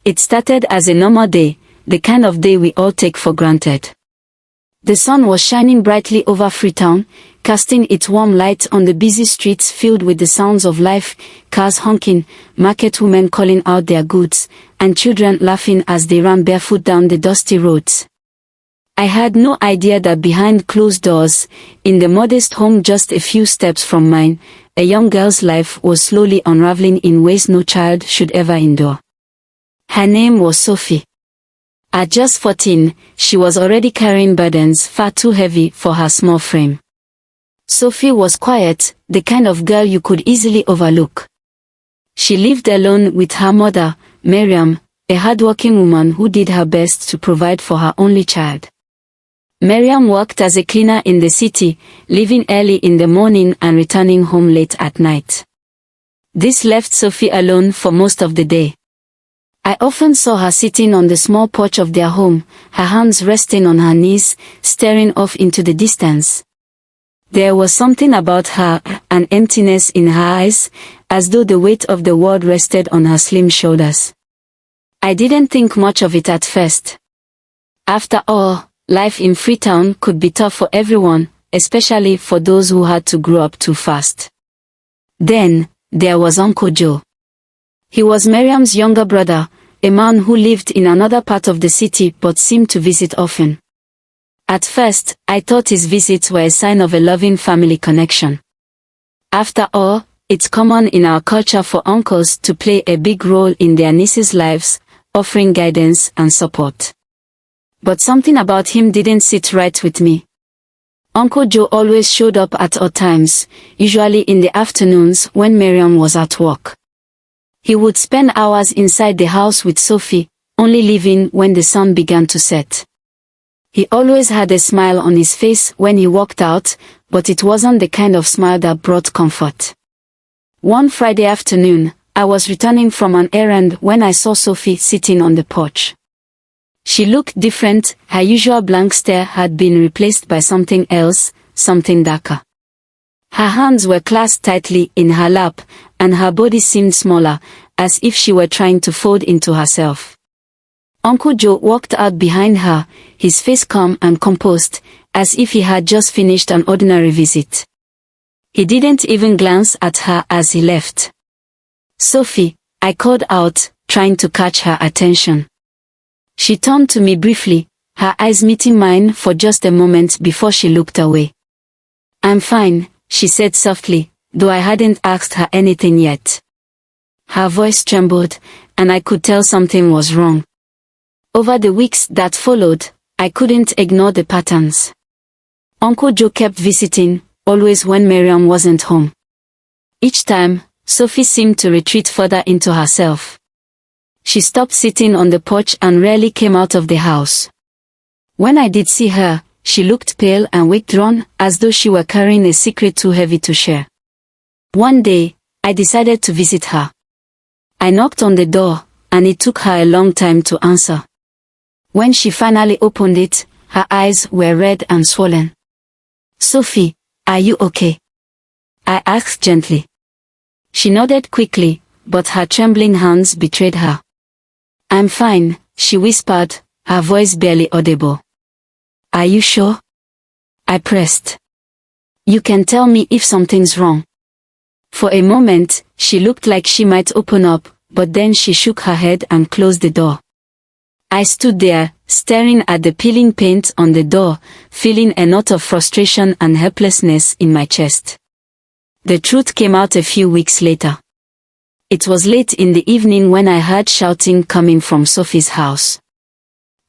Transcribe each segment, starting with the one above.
It started as a normal day, the kind of day we all take for granted. The sun was shining brightly over Freetown, casting its warm light on the busy streets filled with the sounds of life, cars honking, market women calling out their goods, and children laughing as they ran barefoot down the dusty roads. I had no idea that behind closed doors, in the modest home just a few steps from mine, a young girl's life was slowly unraveling in ways no child should ever endure. Her name was Sofie. At just 14, she was already carrying burdens far too heavy for her small frame. Sofie was quiet, the kind of girl you could easily overlook. She lived alone with her mother, Miriam, a hardworking woman who did her best to provide for her only child. Miriam worked as a cleaner in the city, leaving early in the morning and returning home late at night. This left Sofie alone for most of the day. I often saw her sitting on the small porch of their home, her hands resting on her knees, staring off into the distance. There was something about her, an emptiness in her eyes, as though the weight of the world rested on her slim shoulders. I didn't think much of it at first. After all, life in Freetown could be tough for everyone, especially for those who had to grow up too fast. Then, there was Uncle Joe. He was Miriam's younger brother, a man who lived in another part of the city but seemed to visit often. At first, I thought his visits were a sign of a loving family connection. After all, it's common in our culture for uncles to play a big role in their nieces' lives, offering guidance and support. But something about him didn't sit right with me. Uncle Joe always showed up at odd times, usually in the afternoons when Miriam was at work. He would spend hours inside the house with Sofie, only leaving when the sun began to set. He always had a smile on his face when he walked out, but it wasn't the kind of smile that brought comfort. One Friday afternoon, I was returning from an errand when I saw Sofie sitting on the porch. She looked different, her usual blank stare had been replaced by something else, something darker. Her hands were clasped tightly in her lap, and her body seemed smaller, as if she were trying to fold into herself. Uncle Joe walked out behind her, his face calm and composed, as if he had just finished an ordinary visit. He didn't even glance at her as he left. "Sofie," I called out, trying to catch her attention. She turned to me briefly, her eyes meeting mine for just a moment before she looked away. "I'm fine," she said softly, though I hadn't asked her anything yet. Her voice trembled, and I could tell something was wrong. Over the weeks that followed, I couldn't ignore the patterns. Uncle Joe kept visiting, always when Miriam wasn't home. Each time, Sofie seemed to retreat further into herself. She stopped sitting on the porch and rarely came out of the house. When I did see her, she looked pale and withdrawn, as though she were carrying a secret too heavy to share. One day, I decided to visit her. I knocked on the door, and it took her a long time to answer. When she finally opened it, her eyes were red and swollen. "Sofie, are you okay?" I asked gently. She nodded quickly, but her trembling hands betrayed her. "I'm fine," she whispered, her voice barely audible. "Are you sure?" I pressed. "You can tell me if something's wrong." For a moment, she looked like she might open up, but then she shook her head and closed the door. I stood there, staring at the peeling paint on the door, feeling a knot of frustration and helplessness in my chest. The truth came out a few weeks later. It was late in the evening when I heard shouting coming from Sofie's house.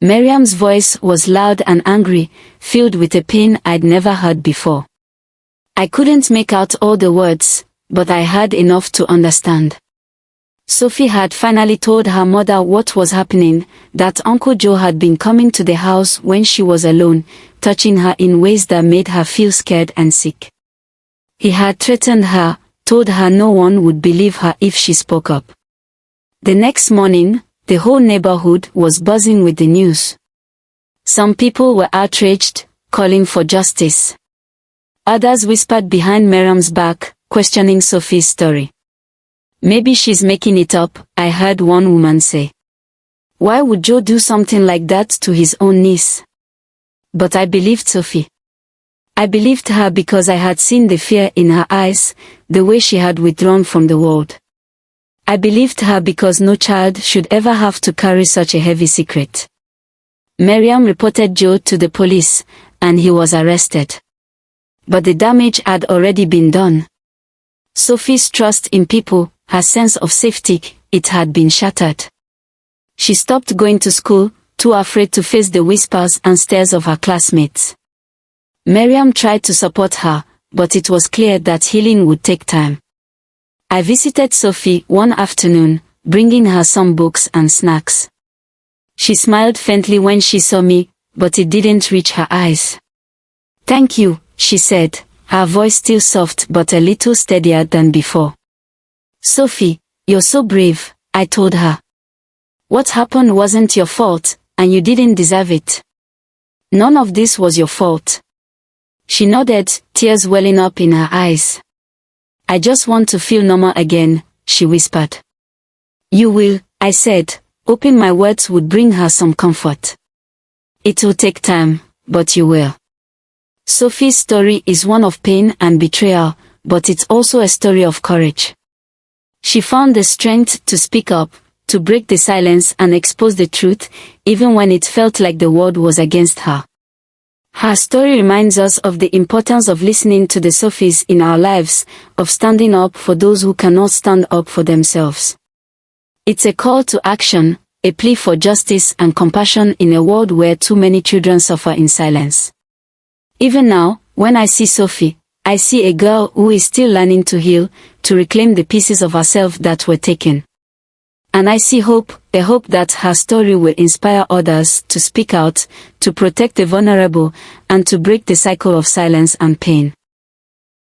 Miriam's voice was loud and angry, filled with a pain I'd never heard before. I couldn't make out all the words, but I heard enough to understand. Sofie had finally told her mother what was happening, that Uncle Joe had been coming to the house when she was alone, touching her in ways that made her feel scared and sick. He had threatened her, told her no one would believe her if she spoke up. The next morning, the whole neighborhood was buzzing with the news. Some people were outraged, calling for justice. Others whispered behind Miriam's back, questioning Sofie's story. "Maybe she's making it up," I heard one woman say. Why would Joe do something like that to his own niece? But I believed Sofie. I believed her because I had seen the fear in her eyes, the way she had withdrawn from the world. I believed her because no child should ever have to carry such a heavy secret. Miriam reported Joe to the police, and he was arrested. But the damage had already been done. Sofie's trust in people, her sense of safety, it had been shattered. She stopped going to school, too afraid to face the whispers and stares of her classmates. Miriam tried to support her, but it was clear that healing would take time. I visited Sofie one afternoon, bringing her some books and snacks. She smiled faintly when she saw me, but it didn't reach her eyes. "Thank you," she said, her voice still soft but a little steadier than before. "Sofie, you're so brave," I told her. "What happened wasn't your fault, and you didn't deserve it. None of this was your fault." She nodded, tears welling up in her eyes. "I just want to feel normal again," she whispered. "You will," I said, hoping my words would bring her some comfort. "It will take time, but you will." Sofie's story is one of pain and betrayal, but it's also a story of courage. She found the strength to speak up, to break the silence and expose the truth, even when it felt like the world was against her. Her story reminds us of the importance of listening to the Sofies in our lives, of standing up for those who cannot stand up for themselves. It's a call to action, a plea for justice and compassion in a world where too many children suffer in silence. Even now, when I see Sofie, I see a girl who is still learning to heal, to reclaim the pieces of herself that were taken. And I see hope, a hope that her story will inspire others to speak out, to protect the vulnerable, and to break the cycle of silence and pain.